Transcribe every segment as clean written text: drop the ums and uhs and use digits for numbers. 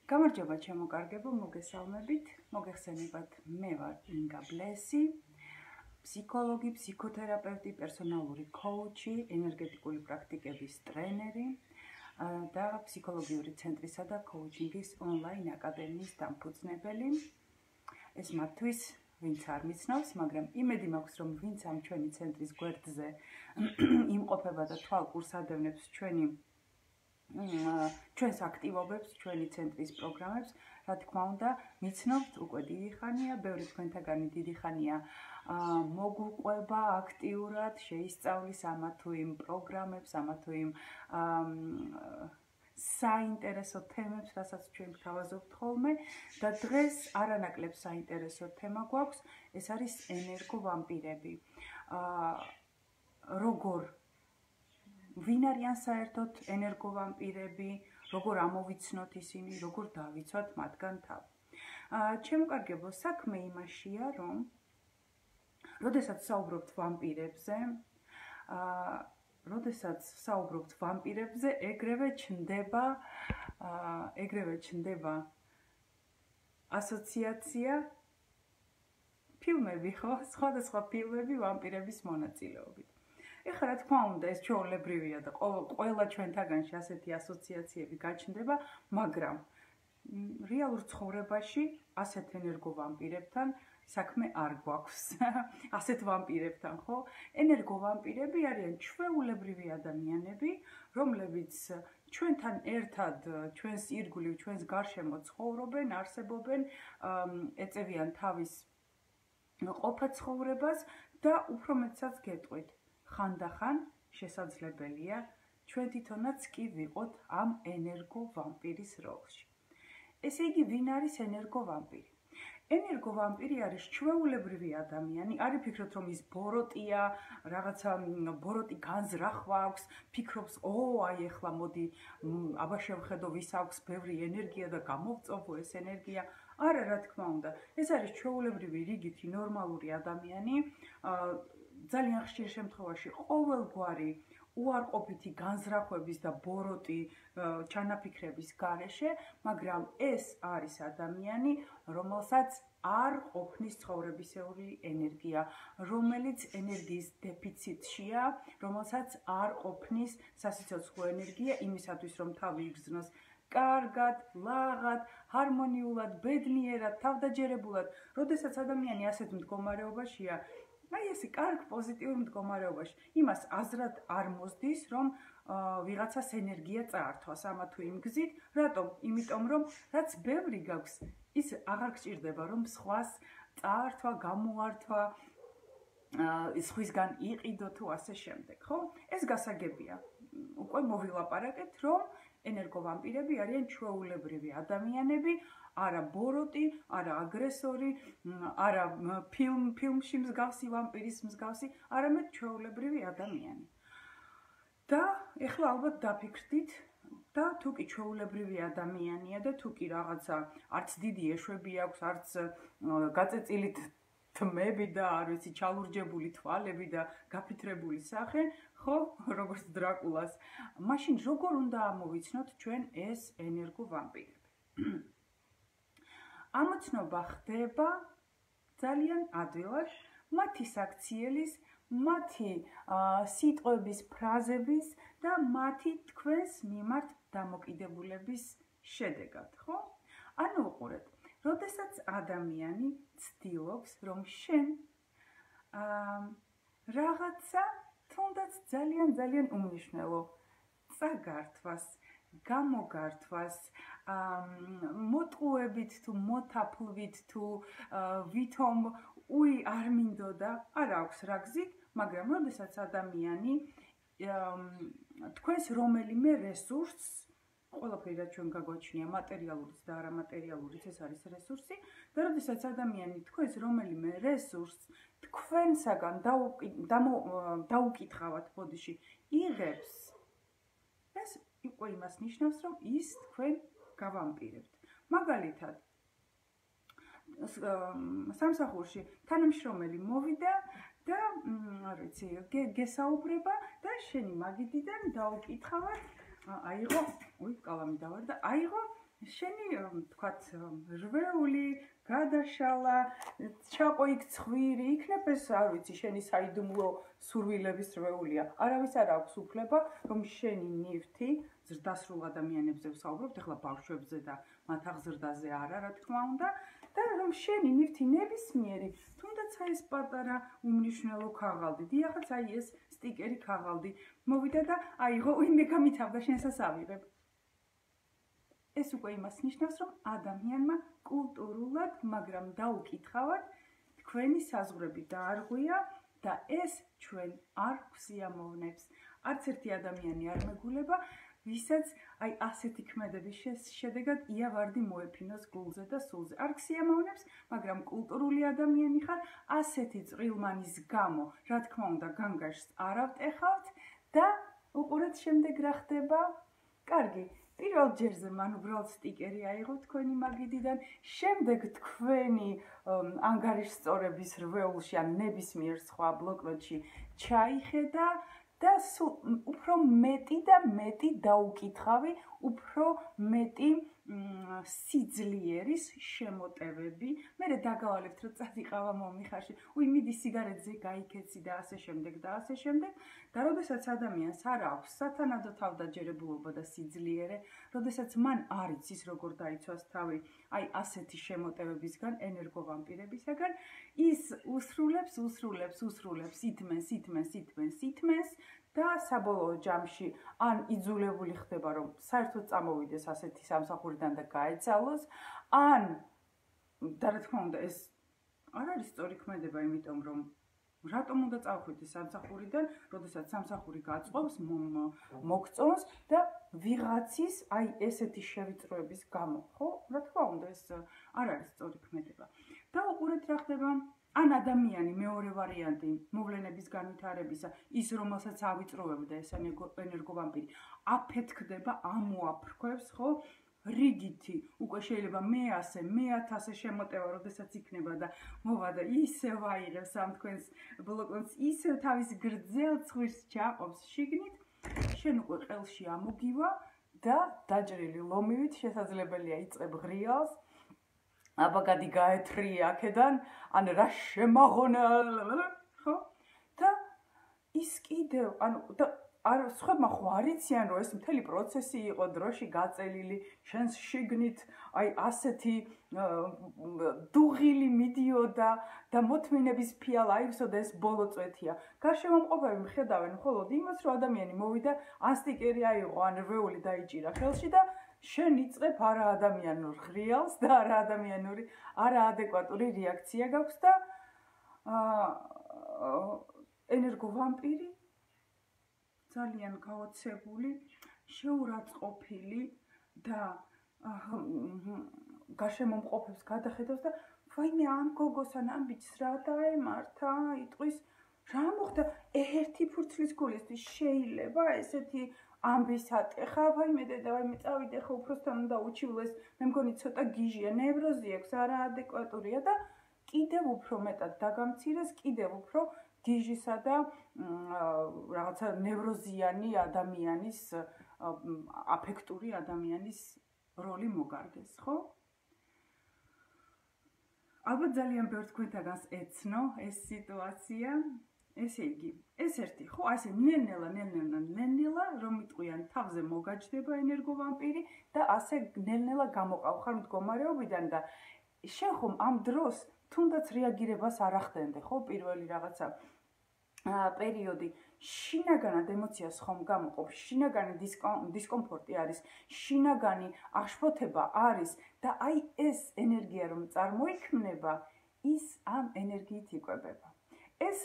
გამარჯობა ჩემო მოგესალმებით, მოგეხსენებათ, მე ვარ ინგა ბლესი, ფსიქოლოგი, ფსიქოთერაპევტი, პერსონალური კოუჩი, ენერგეტიკული პრაქტიკების ტრენერი და ფსიქოლოგიური ცენტრისა და კოუჩინგის ონლაინ აკადემიის დამფუძნებელი. ეს მათთვის, ვინც არ მიცნობს, მაგრამ იმედი მაქვს, რომ ვინც ამ ჩვენი ცენტრის გვერდზე იმყოფება და თვალყურს ადევნებს ჩვენს აქტივობებს, ჩვენი ცენტრის პროგრამებს, რა თქმა უნდა, მიცნობთ უკვე დიდი ხანია, ბევრი თქვენთაგანი დიდი ხანია მოგუყვება აქტიურად, შეისწავლის ამა თუ იმ პროგრამებს, ამა თუ იმ საინტერესო თემებს, რასაც ჩვენ გთავაზობთ ხოლმე და დღეს არანაკლებ საინტერესო თემა გვაქვს, ეს არის ენერგოვამპირები. ვინ არიან საერთოდ ენერგოვამპირები, როგორ ამოვიცნოთ ისინი, როგორ დავიცვათ მათგან თავი. ჩემო საქმე იმაშია, რომ როდესაც საუბრობთ ვამპირებზე, ეგრევე ჩნდება ასოციაცია ფილმები, ხო? სხვადასხვა ფილმები ვამპირების მონაწილეობით. ეხლა რა თქმა უნდა, ეს ჩვეულებრივია და ყველა ჩვენთაგანში ასეთი ასოციაციები გაჩნდება, მაგრამ რეალურ ცხოვრებაში ასეთ ენერგოვამპირებთან საქმე არ გვაქვს. ასეთ ვამპირებთან, ხო? ენერგოვამპირები არიან ჩვეულებრივი ადამიანები, რომლებიც ჩვენთან ერთად, ჩვენს ირგვლივ, ჩვენს გარშემო ცხოვრობენ, არსებობენ, ეწევიან თავის ყოფა ცხოვრებას და უფრო მეტსაც გეტყვით. ხანდახან შესაძლებელია ჩვენ თვითონაც კი ვიყოთ ამ ენერგოვამპირის როლში. ესე იგი, ვინ არის ენერგოვამპირი? ენერგოვამპირი არის ჩვეულებრივი ადამიანი, არ იფიქროთ, რომ ის ბოროტია, რაღაცა ბოროტი განზრახვა აქვს, ფიქრობს, აი ეხლა მოდი, აბა შევხედო, ვის აქვს ბევრი ენერგია და გამოვწოვო ეს ენერგია. არა, რა თქმა უნდა, ეს არის ჩვეულებრივი რიგითი ნორმალური ადამიანი, ძალიან ხშირ შემთხვევაში ყოველგვარი უარყოფითი განზრახვების და ბოროტი ჩანაფიქრების გარეშე, მაგრამ ეს არის ადამიანი, რომელსაც არ ყოფნის ცხოვრებისეული ენერგია, რომელიც ენერგიის დეფიციტშია, რომელსაც არ ყოფნის სასიცოცხლო ენერგია იმისათვის, რომ თავი იგრძნოს კარგად, ლაღად, ჰარმონიულად, ბედნიერად, თავდაჯერებულად. როდესაც ადამიანი ასეთ მდგომარეობაშია, ესე კარგ პოზიტიურ მდგომარეობაში, იმას აზრად არ მოსდის, რომ ვიღაცას ენერგია წაართვას ამა თუ იმ გზით. რატომ? იმიტომ რომ რაც ბევრი გაქვს, ის აღარ გჭირდება, რომ სხვას წაართვა, გამოართვა, სხვისგან იყიდო თუ ასე შემდეგ, ხო? ეს გასაგებია. უკვე მოვილაპარაკეთ, რომ ენერგოვამპირები არიან ჩვეულებრივი ადამიანები, არა ბოროტი, არა აგრესორი, არა ფილმში მსგავსი ვამპირის მსგავსი, არამედ ჩვეულებრივი ადამიანი. და ეხლა ალბათ დაფიქრდით და თუ კი ჩვეულებრივი ადამიანია და თუ კი რაღაცა არც დიდი ეშვები აქვს, არც გაწეწილით თმები და არ ვიცი, ჩალურჯებული თვალები და გაფითრებული სახე, ხო, როგორც დრაკულას. მაშინ როგორ უნდა ამოვიცნოთ ჩვენ ეს ენერგოვამპირები? ამოცნობა ხდება ძალიან ადვილად მათი საქციელის, მათი სიტყვების, ფრაზების და მათი თქვენს მიმართ დამოკიდებულების შედეგად, ხო? ანუ უყურეთ, როდესაც ადამიანი ცდილობს, რომ შენ რაღაცა თუნდაც ძალიან უმნიშვნელო წაგართვას, გამოგართვას, მოტყუებით თუ მოთაფლვით თუ ვითომ არ მინდოდა, არ აქვს რა გზით, მაგრამ როდესაც ადამიანი თქვენს რომელიმე რესურსს, ყველაფერი რაც ჩვენ გაგვაჩნია, მატერიალურიც და არამატერიალურიც, ეს არის რესურსი, და როდესაც ადამიანი თქვენს რომელიმე რესურსს თქვენსაგან დაუკითხავად ბოდიში იღებს, ეს უკვე იმას ნიშნავს, რომ ის თქვენ გავამპირებთ. მაგალითად, სამსახურში თანამშრომელი მოვიდა და არ ვიცი, გესაუბრება და შენი მაგიდიდან დაუკითხავად, აიღო, კალამი დავარდა, აიღო შენი თქვათ რვეული გადაშალა, ჩაყო იქ ცხვირი, იქნებ ეს არ ვიცი, შენი საიდუმლო სურვილების რვეულია. არავის არ აქვს უფლება, რომ შენი ნივთი ზრდასრულ ადამიანებზე ვსაუბრობთ, ახლა ბავშვებზე და მათ აღზრდაზე არა, რა თქმა უნდა, და რომ შენი ნივთი ნებისმიერი, თუნდაც აი ეს პატარა უმნიშვნელო ქაღალდი, დიახაც აი ეს სტიკერი ქაღალდი მოვიდა და აიღო, მე გამითავდა შენსაც ავიღებ. ეს უკვე იმას ნიშნავს, რომ ადამიანმა კულტურულად, მაგრამ დაუკითხავად თქვენი საზღვრები დაარღვია და ეს ჩვენ არ გვსიამოვნებს. არც ერთი ადამიანი არ მეგულება, ვისაც აი ასეთი ქმედების შედეგად იავარდი მოეფინოს გულზე და სულზე. არ გსიამოვნებს, მაგრამ კულტურული ადამიანი ხარ, ასეთი წვრილმანის გამო, რა თქმა უნდა, განგაშს არ ავტეხავთ და უყურეთ შემდეგ რა ხდება. კარგი. პირველ ჯერზე მან უბრალოდ სტიკერი აიღო თქვენი მაგიდიდან, შემდეგ თქვენი ანგარიშსწორების რვეულში ან ნებისმიერ სხვა ბლოკნოტში ჩაიხედა და უფრო მეტი და მეტი დაუკითხავი, უფრო მეტი სიძლიერის შემოტევები. მე დაგავალებთ, რომ წადიყავა მომიხარში, მიდი სიგარეტზე გაიქეცი და ასე შემდეგ და ასე შემდეგ. და როდესაც ადამიანს არ აქვს სათანადო თავდაჯერებულობა და სიძლიერე, როდესაც მან არ იცის როგორ დაიცვას თავი, აი ასეთი შემოტევებისგან, ენერგოვამპირებისგან, ის უსრულებს, ითმენს და საბოლოო ჯამში ან იძულებული ხდება, რომ საერთოდ წამოვიდეს ასეთი სამსახურიდან და გაეცალოს, ან და რა თქმა უნდა, ეს არ არის სწორი ქმედება, იმიტომ რომ რატომ უნდა წავხვიდე სამსახურიდან, როდესაც სამსახური გაწყობს, მოგწონს და ვიღაცის აი ესეთი შევიწროების გამო, ხო? რა თქმა უნდა, ეს არ არის სწორი ქმედება. და უყურეთ რა ხდება. ან ადამიანი მეორე ვარიანტი მოვლენების განვითარებისა, ის რომელსაც ავიწროვებდა ეს ენერგოვამპირი, აფეთქდება, ამოაფრქვევს, ხო? რიგითი, უკვე შეიძლება მე 1000 შემოტევა, როდესაც იქნება და მოვა და ისევ აიღებს ამ თქვენს ბლოკნოტს, ისევ თავის გრძელ ცხვირს ჩაყობს შიგნით, შენ უკვე ყელში ამოგივა და დაჭრილი ლომივით შესაძლებელია იწყებ ღრიალს. აბაგადი გაეთრია აქედან, ან რა შემაღონა, ხო? და ის კიდევ, ანუ და არ სხვებმა ხო არ იციან, რომ ეს მთელი პროცესი იყო დროში გაწელილი, შენს შიგნით აი ასეთი დუღილი მიდიოდა და მოთმინების ფიალა აივსო და ეს ბოლო წვეთია. გარშემომყოფები მხედავენ მხოლოდ იმას, რომ ადამიანი მოვიდა, ან სტიკერი აიღო, ან რვეული დაიჭირა ხელში და შენ იწყებ არაადამიანურ ღრიალს და არაადეკვატური რეაქცია გაქვს და ენერგოვამპირი ძალიან გაოცებული, შეურაცხყოფილი და გარშემომყოფებს გადახედავს და ვაიმე ამ გოგოს ან ამ ბიჭს რა დაემართა, იტყვის რა მოხდა, ერთი ფურცლის გულისთვის შეიძლება ესეთი ამბის ატეხა, ვაიმე დედა, ვაიმე წავიდე ხო უფროსთან უნდა უჩივლეს, მე მგონი ცოტა გიჟია, ნევროზი აქვს, არაადეკვატურია და კიდევ უფრო მეტად დაგამცირეს, კიდევ უფრო გიჟისა და რაღაცა ნევროზიანი ადამიანის, აფექტური ადამიანის როლი მოგარდეს, ხო? ალბათ ძალიან ბევრ თქვენთაგანს ეცნო ეს სიტუაცია. ესე იგი, ეს ერთი, ხო, ასე ნელ-ნელა, რომ იტყვიან თავზე მოგაჯდება ენერგოვამპირი და ასე ნელ-ნელა გამოყავხარ მდგომარეობიდან და შენ ხომ ამ დროს თუნდაც რეაგირებას არ ახდენდე, ხო, პირველი რაღაცა პერიოდი შინაგანად ემოციას ხომ გამოყოფ, შინაგანი დისკომფორტი არის, შინაგანი აშფოთება არის და აი ეს ენერგია რომ წარმოიქმნება, ის ამ ენერგიით იკვებება. ეს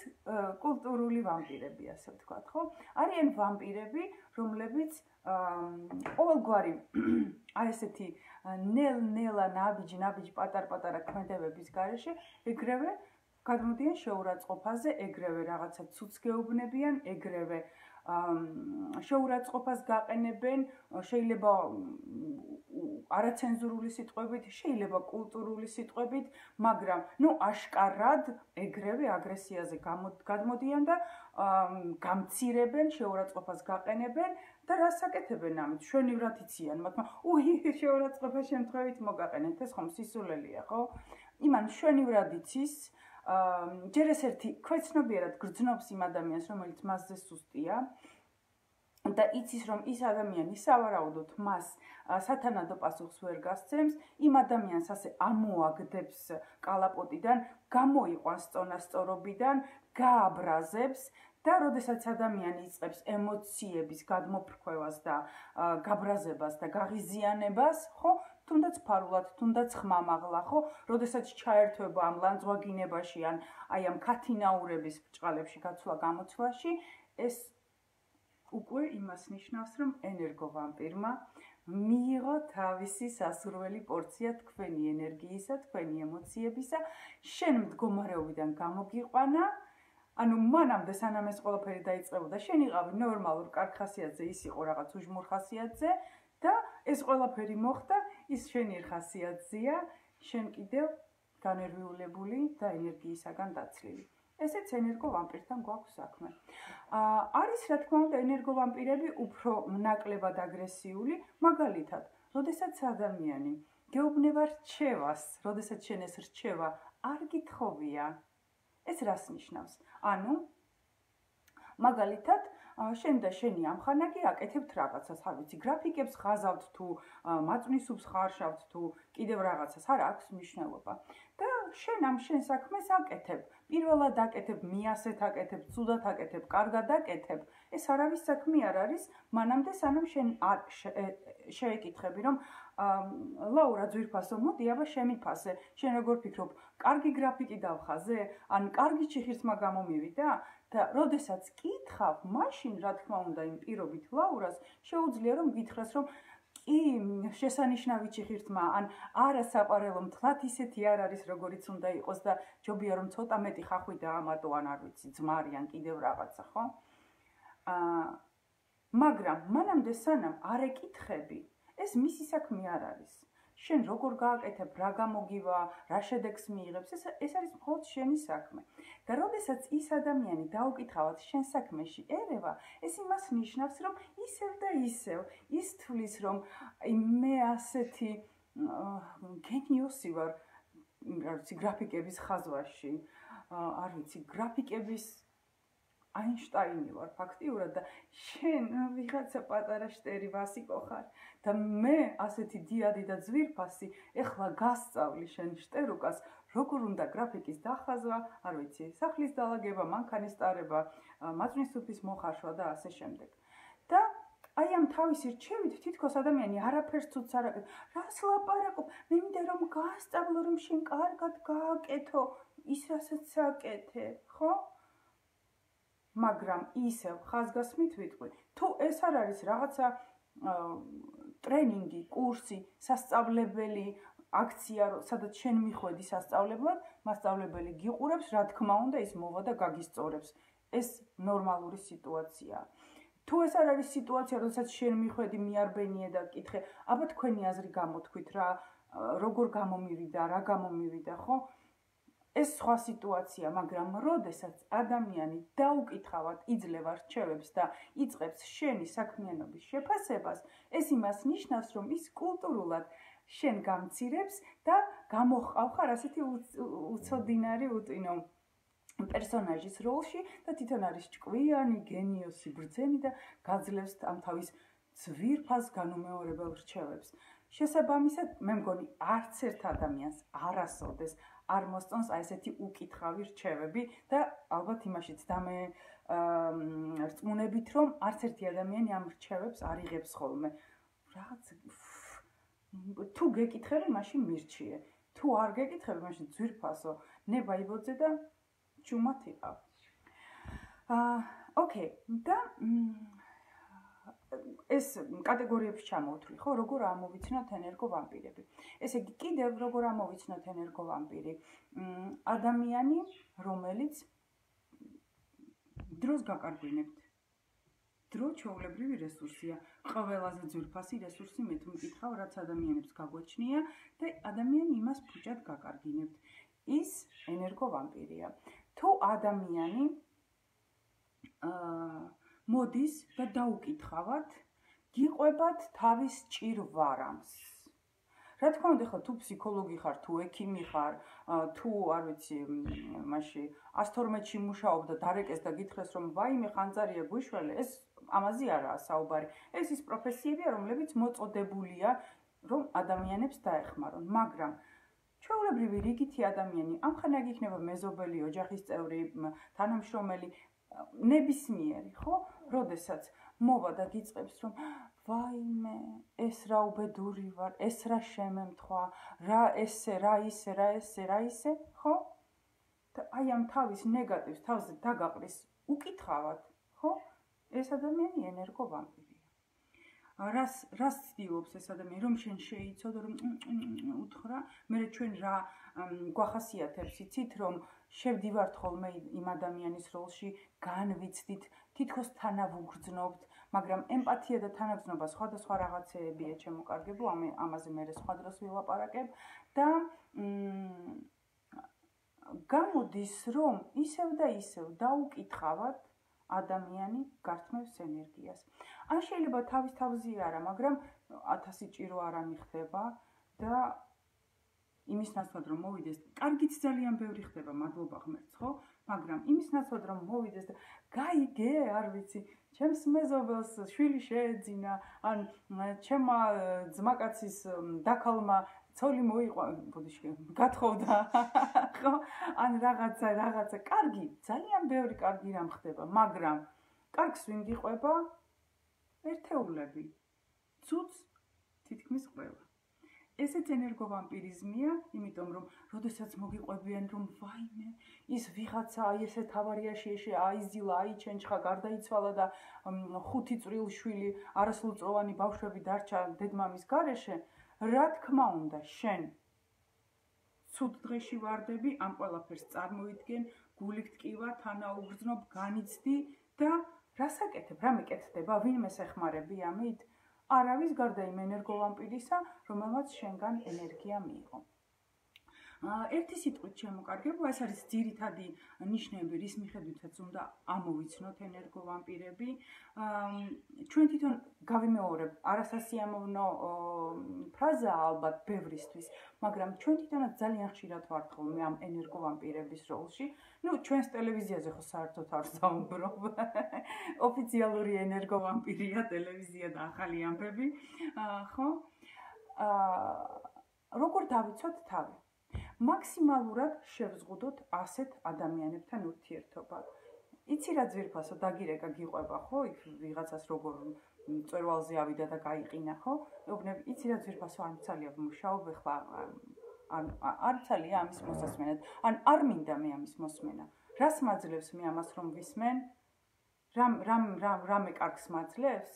კულტურული ვამპირები, ასე ვთქვათ, ხო? არიან ვამპირები, რომლებიც ყოველგვარი აი ესეთი ნელ-ნელა ნაბიჯ პატარ-პატარა ქმედებების გარეშე ეგრევე გადმოდიან შეურაცხყოფაზე, ეგრევე რაღაცა ცუცს გეუბნებიან, ეგრევე შეურაცხყოფას გაყენებენ, შეიძლება არაცენზურული სიტყვებით, შეიძლება კულტურული სიტყვებით, მაგრამ აშკარად ეგრევე აგრესიაზე გადმოდიან და გამცირებენ, შეურაცხყოფას გაყენებენ და რას აკეთებენ ამით? შვენივრად იციან, მაგრამ შეურაცხყოფა შემთხვევით მოგაყენეთ, ეს ხომ სისულელია, ხო? იმან შვენივრად იცის, ჯერ ეს ერთი ქვეცნობიერად გრძნობს იმ ადამიანს, რომელიც მასზე სუსტია და იცის, რომ ის ადამიანი სავარაუდოდ მას სათანადო პასუხს ვერ გასცემს, იმ ადამიანს ასე ამოაგდებს კალაპოტიდან, გამოიყვანს წონასწორობიდან, გააბრაზებს და როდესაც ადამიანი იწყებს ემოციების გადმოფრქვევას და გაბრაზებას და გაღიზიანებას, ხო, თუნდაც ფარულად, თუნდაც ხმამაღლა, ხო, როდესაც ჩაერთვება ამ ლანძღვაგინებაში ან აი ამ ქათინაურების ბრჭყალებში გაცვლა-გამოცვლაში, ეს უკვე იმას ნიშნავს, რომ ენერგოვამპირმა მიიღო თავისი სასურველი პორცია თქვენი ენერგიისა, თქვენი ემოციებისა, შენ მდგომარეობიდან გამოგიყვანა, ანუ მანამდე სანამ ეს ყველაფერი დაიწყებოდა, შენ იყავი ნორმალურ კარგ ხასიათზე, ის იყო რაღაც უჟმურ ხასიათზე და ეს ყველაფერი მოხდა, ის შენი ხასიათზეა, შენ კიდევ განერვიულებული და ენერგიისაგან დაცლილი. ესეც ენერგოვამპირთან გვაქვს საქმე. არის რა თქმა უნდა ენერგოვამპირები უფრო ნაკლებად აგრესიული, მაგალითად, როდესაც ადამიანი გეუბნება რჩევას, როდესაც შენ ეს რჩევა არ გითხოვია, ეს რას ნიშნავს? ანუ მაგალითად, შენ და შენი ამხანაგი აკეთებთ რაღაცას, არ ვიცი, გრაფიკებს ხაზავთ თუ მაწვნის ხარშავთ თუ კიდევ რაღაცას, არა აქვს მნიშვნელობა. და შენ ამ შენ საქმეს აკეთებ. პირველად აკეთებ, მიასეთ აკეთებ, ცუდად აკეთებ, კარგად აკეთებ. ეს არავის საქმე არ არის, მანამდე სანამ შენ არ შეეკითხები, რომ ლაურა ძვირფასო, მოდი აბა შემიფასე. შენ როგორ ფიქრობ, კარგი გრაფიკი დავხაზე? ან კარგი ჩიხირთმა გამომივიდა? და როდესაც კითხავ, მაშინ რა თქმა უნდა იმ პირობით ლაურას შეუძლია რომ გითხრას, რომ კი შესანიშნავი ჩიხირთმა, ან არა საყვარელო მთლად ისეთი არ არის, როგორიც უნდა იყოს და ჯობია რომ ცოტა მეტი ხახვი დაამატო, ან არ ვიცი, ძმარი ან კიდევ რაღაცა, ხო? მაგრამ მანამდე სანამ არ ეკითხები, ეს მისი საქმე არ არის. შენ როგორ გააკეთებ, რა გამოგივა, რა შედეგს მიიღებს, ეს არის მხოლოდ შენი საქმე. და როდესაც ის ადამიანი დაუკითხავად შენ საქმეში ერევა, ეს იმას ნიშნავს, რომ ისევ და ისევ ის თვლის, რომ მე ასეთი გენიოსი ვარ, არ ვიცი, გრაფიკების ხაზვაში, არ ვიცი, გრაფიკების აინშტაინი ვარ ფაქტიურად და შენ ვიღაცა პატარა შტერი ვასიკო ხარ და მე ასეთი დიადი და ძვირფასი ეხლა გასწავლი შენ შტერუკას როგორ უნდა გრაფიკის დახაზვა, არ ვიცი, სახლის დალაგება, მანქანის ტარება, მაწვნის სუფის მოხარშვა და ასე შემდეგ. და აი ამ თავისი რჩევით თითქოს ადამიანი არაფერს ცუდს არ აკეთებს. რას ლაპარაკობ? მე მინდა რომ გაასწავლო, რომ შენ კარგად გააკეთო ის რასაც აკეთებ, ხო? მაგრამ ისევ ხაზგასმით ვიტყვი, თუ ეს არ არის რაღაცა ტრენინგი, კურსი, სასწავლებელი აქცია, სადაც შენ მიხვედი სასწავლებლად, მასწავლებელი გიყურებს, რა თქმა უნდა, ის მოვა და გაგისწორებს. ეს ნორმალური სიტუაციაა. თუ ეს არ არის სიტუაცია, როდესაც შენ მიხვედი, მიარბენიე და კითხე, აბა თქვენი აზრი გამოთქვით რა, როგორ გამომივიდა, რა გამომივიდა, ხო? ეს სხვა სიტუაცია, მაგრამ როდესაც ადამიანი დაუკითხავად იძლევა რჩევებს და იწყებს შენი საქმიანობის შეფასებას, ეს იმას ნიშნავს, რომ ის კულტურულად შენ გამცირებს და გამოჰყავხარ ასეთი უცოდინარი უტვინო პერსონაჟის როლში და თვითონ არის ჭკვიანი, გენიოსი, ბრძენი და გაძლევს ამ თავის ძვირფას განუმეორებელ რჩევებს. შესაბამისად, მე მგონი არც ერთ ადამიანს არასოდეს არ მოსწონს აი ესეთი უკითხავი რჩევები და ალბათ იმაშიც რწმუნებით, რომ არც ერთი ადამიანი ამ რჩევებს არ იღებს ხოლმე. რაღაც თუ გეკითხები, მაშინ მირჩიე. თუ არ გეკითხები, მაშინ ძვირფასო, ნება იბოძე და ჩუმად იყავ. ოკეი, და ეს კატეგორიებში ჩამოვთვლი, ხო, როგორ ამოვიცნოთ ენერგოვამპირები. ესე იგი, კიდევ როგორ ამოვიცნოთ ენერგოვამპირი? ადამიანი, რომელიც დროს გაკარგვინებთ. დრო ჩვეულებრივი რესურსია. ყველაზე ძვირფასი რესურსი მე თუ მკითხავ, რაც ადამიანებს გაგვაჩნია და ადამიანი იმას ფუჭად გაკარგინებთ. ის ენერგოვამპირია. თუ ადამიანი მოდის და დაუკითხავად, გიყვებათ თავის ჭირვარამს. რა თქმა უნდა, ხო თუ ფსიქოლოგი ხარ, თუ ექიმი ხარ, თუ არ ვიცი, მაშინ 112-ში მუშაობ და დარეკეს და გითხრეს რომ ვაიმე ხანძარია გვიშველე, ეს ამაზე არაა საუბარი. ეს ის პროფესიებია, რომლებიც მოწოდებულია რომ ადამიანებს დაეხმარონ, მაგრამ ჩვეულებრივი რიგითი ადამიანი, ამხანაგ იქნება მეზობელი, ოჯახის წევრი, თანამშრომელი, ნებისმიერი, ხო? როდესაც მოვა და გიწყებს რომ ვაიმე, ეს რა უბედური ვარ, ეს რა შემემთხვა, რა ესე, რა ისე, ხო? და აი ამ თავის ნეგატივს თავზე დაგაყრის უკითხავად, ხო? ეს ადამიანი ენერგო ვამპირია. რას ცდილობს ეს ადამიანი, რომ შენ შეიცოდო, რომ უთხრა, მე ჩვენ რა გვახასიათებს, იცით, რომ შევდივართ ხოლმე იმ ადამიანის როლში, განვიცდით, თითქოს თანავუგრძნობთ, მაგრამ ემპათია და თანაგრძნობა სხვადასხვა რაღაცეებია, ჩემო კარგებო, ამაზე მე სხვა დროს ვილაპარაკებ და გამოდის, რომ ისევ და ისევ დაუკითხავად ადამიანი გართმევს ენერგიას. ან შეიძლება თავის თავზე არა, მაგრამ 1000 ჭირო არ ამიხდება და იმის ნაცვლად რომ მოვიდეს, კარგიც ძალიან ბევრი ხდება, მადლობა ღმერთს, ხო? მაგრამ იმის ნაცვლად რომ მოვიდეს და გაიგე, არ ვიცი, ჩემს მეზობელს შვილი შეეძინა, ან ჩემმა ძმაკაცის დაქალმა ცოლი მოიყვა, ბოდიში, გათხოვდა, ხო? ან რაღაცა, კარგი, ძალიან ბევრი კარგი რამ ხდება, მაგრამ კარგს ვინ გიყვება? ერთეულები. ცუც თითქმის ყველა. ესეც ენერგოვამპირიზმია, იმიტომ რომ როდესაც მოგიყვებიან რომ ვაიმე, ის ვიღაცა აი ესე თავარიაში ეშე აიზილა, აიჩენჩხა, გარდაიცვალა და 5 წვრილშვილი არასრულწლოვანი ბავშვები დარჩა დედმამის გარეშე, რა თქმა უნდა, შენ ცუდ დღეში ვარდები, ამ ყველაფერს წარმოიდგენ, გულით ტკივა, თანაუგრძნობ, განიცდი და რას აკეთებ? რა მეკეთდება? ვინმეს ეხმარები ამით? არავის გარდა იმ ენერგოვამპირისა, რომელმაც შენგან ენერგია მიიღო. ერთი სიტყვით შემოკარგებო, ეს არის ძირითადი ნიშნები, რის მიხედვითაც უნდა ამოვიცნოთ ენერგოვამპირები. ჩვენ თვითონ გავიმეორებ, არასასიამოვნო ფრაზაა ალბათ ბევრისთვის, მაგრამ ჩვენ თვითონაც ძალიან ხშირად ვართ ხოლმე ამ ენერგოვამპირების როლში. ჩვენს ტელევიზიაზე ხო საერთოდ არ საუბრობ. ოფიციალური ენერგოვამპირია ტელევიზია და ახალი ამბები, ხო? როგორ დავიცვათ თავი? მაქსიმალურად შევზღუდოთ ასეთ ადამიანებთან ურთიერთობა. იცი რა ძვირფასო დაგირეკა გიყვება, ხო? იქ ვიღაცას როგორ მწვერვალზე ავიდა და გაიყინა, ხო? ეუბნები, იცი რა ძვირფასო არ მცალია ვმუშაობ ახლა არ მცალია ამის მოსასმენად. ან არ მინდა მე ამის მოსმენა. რას მაძლევს მე ამას რომ ვისმენ? რამე კარგს მაძლევს?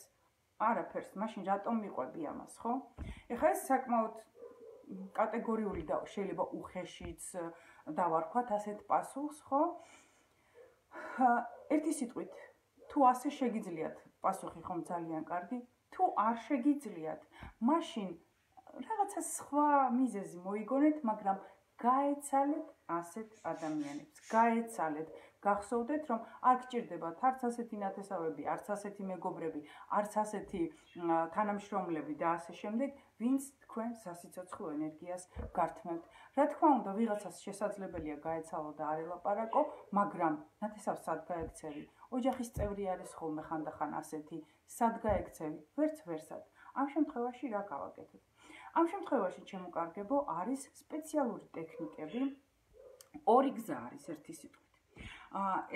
არაფერს, მაშინ რატომ მიყვები ამას, ხო? ეხლა ეს საკმაოდ კატეგორიული და შეიძლება უხეშიც დავარქვათ ასეთ პასუხს, ხო? ერთი სიტყვით, თუ ასე შეგიძლიათ პასუხი ხომ ძალიან კარგი, თუ არ შეგიძლიათ, მაშინ რაღაცა სხვა მიზეზი მოიგონეთ, მაგრამ გაეცალეთ ასეთ ადამიანებს, გაეცალეთ, გახსოვდეთ, რომ არ გჭირდებათ არც ასეთი ნათესავები, არც ასეთი მეგობრები, არც ასეთი თანამშრომლები და ასე შემდეგ, ვინც თქვენ სასიცოცხლო ენერგიას გართმევთ. რა თქმა უნდა, ვიღაცას შესაძლებელია გაეცალო და არ ელაპარაკო, მაგრამ ნათესავს სად გაექცევი? ოჯახის წევრი არის ხოლმე ხანდახან ასეთი, სად გაექცევი? ვერცად. ამ შემთხვევაში რა გავაკეთოთ? ამ შემთხვევაში ჩემო კარგებო არის სპეციალური ტექნიკები. ორი გზა არის ერთი სიტყვით.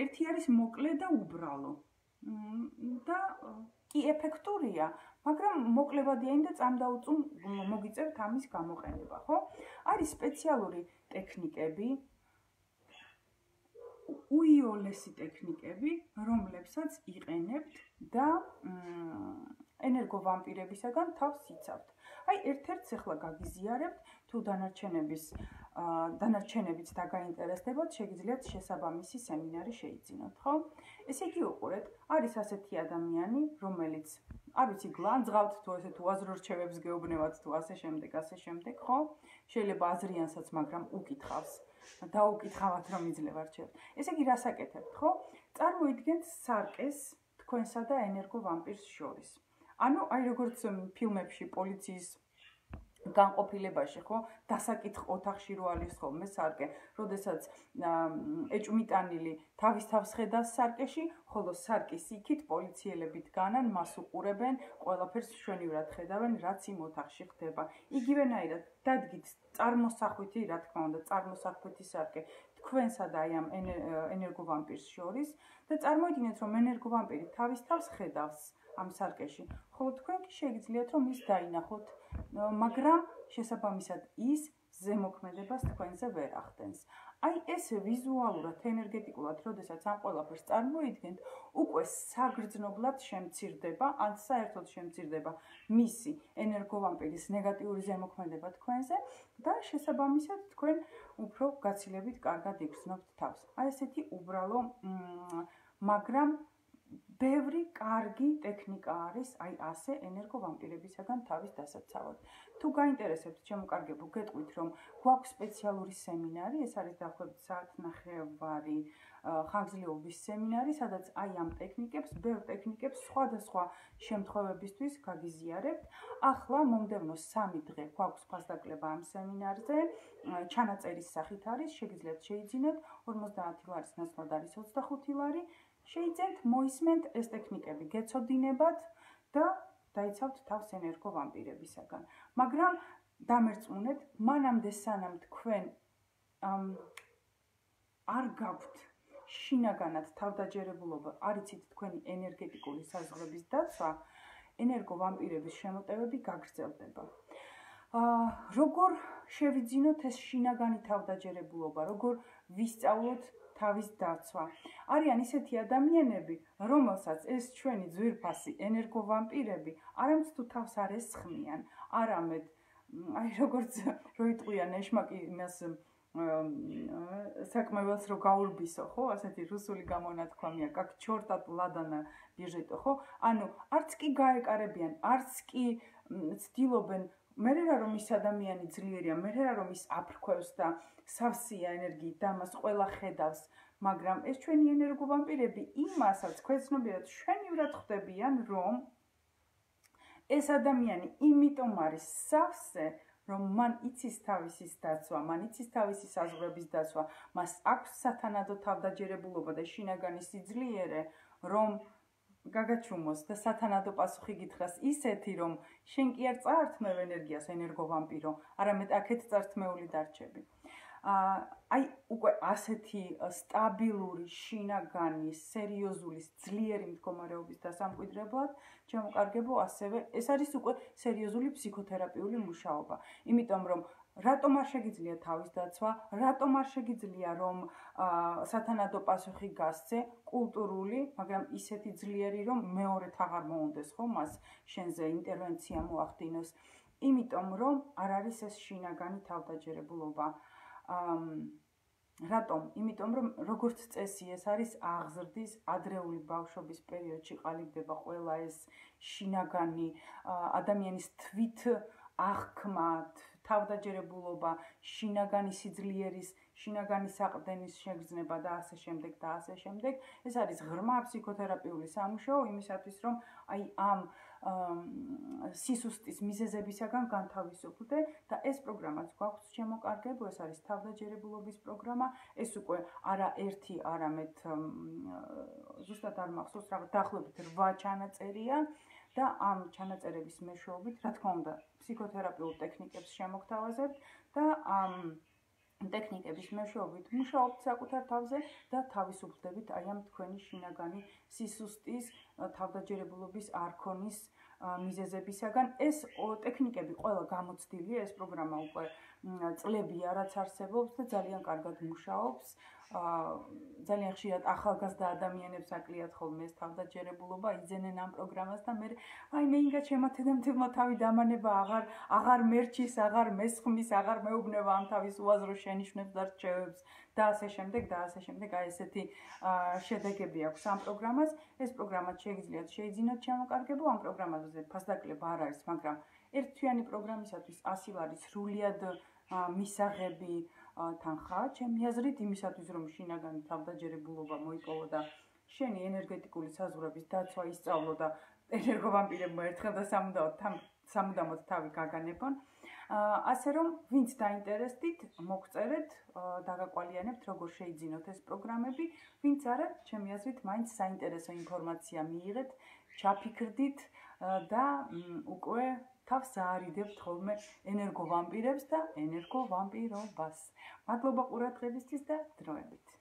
ერთი არის მოკლე და უბრალო. და კი ეფექტურია, მაგრამ მოკლებადიანი და წამდაუწუნ მოგიწევთ ამის გამოყენება, ხო? არის სპეციალური ტექნიკები, უიოლესი ტექნიკები, რომლებსაც იყენებთ და ენერგოვამპირებისაგან თავს იცავთ. აი, ერთ-ერთს ახლა გაგიზიარებთ, თუ დანარჩენებიც დაგაინტერესდებათ, შეგიძლიათ შესაბამისი სემინარი შეიძინოთ, ხო? ესე იგი უყურეთ, არის ასეთი ადამიანი, რომელიც არ ვიცი, გლანძღავთ თუ ესე თუ აზრორჩევებს გეუბნევათ თუ ასე შემდეგ, ხო? შეიძლება აზრიანსაც, მაგრამ უკითხავს. დაუკითხავთ რომ იძლევა რჩევს. ესე იგი რას აკეთებთ, ხო? წარმოიდგენთ სარკეს თქვენსა და ენერგოვამპირს შორის. ანუ აი როგორც ფილმებში პოლიციის განყოფილებაში ხო დასაკითხ ოთახში რო არის ხოლმე სარკე, როდესაც ეჭვმიტანილი თავის თავს ხედავს სარკეში, ხოლო სარკის იქით პოლიციელები დგანან, მას უყურებენ, ყველაფერს მშვენივრად ხედავენ, რაც იმ ოთახში ხდება. იგივენაირად დადგით წარმოსახვითი, რა თქმა უნდა, წარმოსახვითი სარკე თქვენსა და აი ამ ენერგოვამპირს შორის და წარმოიდგინეთ, რომ ენერგოვამპირი თავის თავს ხედავს ამ სარკეში, ხოლო თქვენ კი შეგიძლიათ რომ ის დაინახოთ, მაგრამ შესაბამისად ის ზემოქმედებას თქვენზე ვერ ახდენს. აი ეს ვიზუალურად, ენერგეტიკულად, როდესაც ამ ყველაფერს წარმოიდგენთ, უკვე საგრძნობლად შემცირდება, ან საერთოდ შემცირდება მისი ენერგოვამპირის ნეგატიური ზემოქმედება თქვენზე და შესაბამისად თქვენ უფრო გაცილებით კარგად იგრძნობთ თავს. აი ესეთი უბრალო, მაგრამ ბევრი კარგი ტექნიკა არის აი ასე ენერგოვამპირებისაგან თავის დასაცავად. თუ გაინტერესებთ შემოკარგებო, გეტყვით რომ გვაქვს სპეციალური სემინარი, ეს არის დაახლოებით საათნახევარი ხანგრძლივობის სემინარი, სადაც აი ამ ტექნიკებს, ბევრ ტექნიკებს სხვადასხვა შემთხვევებისთვის გაგიზიარებთ. ახლა მომდევნო 3 დღე გვაქვს ფასდაკლება ამ სემინარზე, ჩანაწერის სახით არის, შეგიძლიათ შეიძინოთ 50 ლარის ნაცვლად არის 25 ლარი. Შეიძენთ, მოისმენთ ეს ტექნიკები, გეცოდინებათ და დაიცავთ თავს ენერგოვამპირებისაგან. მაგრამ დამერწმუნეთ, მანამდე სანამ თქვენ არ გაქვთ შინაგანად თავდაჯერებულობა, არ იცით თქვენი ენერგეტიკული საზღვრების დაცვა, ენერგოვამპირების შემოტევები გაგრძელდება. როგორ შევიძინოთ ეს შინაგანი თავდაჯერებულობა, როგორ ვისწავლოთ თავის დაცვა. არიან ისეთი ადამიანები, რომელსაც ეს ჩვენი ძვირფასი ენერგოვამპირები არამც თუ თავს არ ესხმიან, არამედ აი როგორც რო იტყვიან ეშმაკი იმას საკმეველს რო გაურბისო, ხო? ასეთი რუსული გამონათქვამია, как чёрт от ладана бежит, ხო? ანუ არც კი გაეკარებიან, არც კი ცდილობენ მე რა რომ ის ადამიანი ძლიერია, მე რა რომ ის აფრქვევს და სავსეა ენერგიით და მას ყველა ხედავს, მაგრამ ეს ჩვენი ენერგოვამპირები იმასაც ქვეცნობიერად შვენივრად ხვდებიან, რომ ეს ადამიანი იმიტომ არის სავსე, რომ მან იცის თავისის დაცვა, მან იცის თავისი საზღვრების დაცვა, მას აქვს სათანადო თავდაჯერებულობა და შინაგანი სიძლიერე, რომ გაგაჩუმოს და სათანადო პასუხი გითხრას ისეთი, რომ შენ კი არ წაართმევ ენერგიას ენერგოვამპირო, არამედ აქეთ წართმეული დარჩები. აი უკვე ასეთი სტაბილური, შინაგანი, სერიოზული, ძლიერი მდგომარეობის დასამკვიდრებლად, ჩემოკარგებო, ასევე ეს არის უკვე სერიოზული ფსიქოთერაპიული მუშაობა. იმიტომ რომ რატომ არ შეგიძლია თავის დაცვა, რატომ არ შეგიძლია რომ სათანადო პასუხი გასცე, კულტურული, მაგრამ ისეთი ძლიერი, რომ მეორედ აღარ მოუნდეს ხო მას შენზე ინტერვენცია მოახდინოს. იმიტომ რომ არ არის ეს შინაგანი თავდაჯერებულობა. რატომ? იმიტომ რომ როგორც წესი ეს არის აღზრდის ადრეული ბავშვობის პერიოდში ყალიბდება ყველა ეს შინაგანი ადამიანის თვით აღქმა, თავდაჯერებულობა, შინაგანი სიძლიერის, შინაგანი საყრდენის შეგრძნება და ასე შემდეგ და ასე შემდეგ. ეს არის ღრმა ფსიქოთერაპიული სამუშაო იმისათვის, რომ აი ამ სისუსტის მიზეზებისაგან განთავისუფლდე და ეს პროგრამაც გვაქვს შემოკარგებო, ეს არის თავდაჯერებულობის პროგრამა, ეს უკვე არა ერთი, არამედ ზუსტად არ მახსოვს, რაღაც დაახლოებით 8 ჩანაწერია. და ამ ჩანაწერების მეშვეობით, რა თქმა უნდა, ფსიქოთერაპიულ ტექნიკებს შემოგთავაზებთ და ამ ტექნიკების მეშვეობით მუშაობთ საკუთარ თავზე და თავისუფლდებით აი ამ თქვენი შინაგანი სისუსტის, თავდაჯერებულობის არქონის მიზეზებისაგან. ეს ტექნიკები ყველა გამოცდილია, ეს პროგრამა უკვე წლებია, რაც არსებობს და ძალიან კარგად მუშაობს. ძალიან ხშირად ახალგაზრდა ადამიანებს აკლიათ ხოლმე ეს თავდაჯერებულობა, იძენენ ამ პროგრამას და მე აი მეინგა ჩემათედემთებმა თავი დამანება აღარ მერჩის, აღარ მესხმის, აღარ მეუბნება ამ თავის უაზრო შენიშვნებს და რჩევებს და ასე შემდეგ და ასე შემდეგ. აი ესეთი შედეგები აქვს ამ პროგრამას. ეს პროგრამა შეგიძლიათ შეიძინოთ შემოკარგებო, ამ პროგრამაზე ფასდაკლება არ არის, მაგრამ ერთთვიანი პროგრამისათვის 100 ლარი სრულიად მისაღები თანხა, ჩემი აზრით, იმისათვის რომ შინაგანი თავდაჯერებულობა მოიპოვო და შენი ენერგეტიკული საზღვრების დაცვა ისწავლო და ენერგოვამპირებმა ერთხელ და სამუდამოდ თავი გაგანებონ. ასე რომ, ვინც დაინტერესდით, მოგწერეთ, დაგაკვალიანებთ, როგორ შეიძინოთ ეს პროგრამები, ვინც არა, ჩემი აზრით, მაინც საინტერესო ინფორმაცია მიიღეთ, ჩაფიქრდით და უკვე თავს აარიდებთ ხოლმე ენერგოვამპირებს და ენერგოვამპირობას. მადლობა ყურადღებისთვის და დროებით.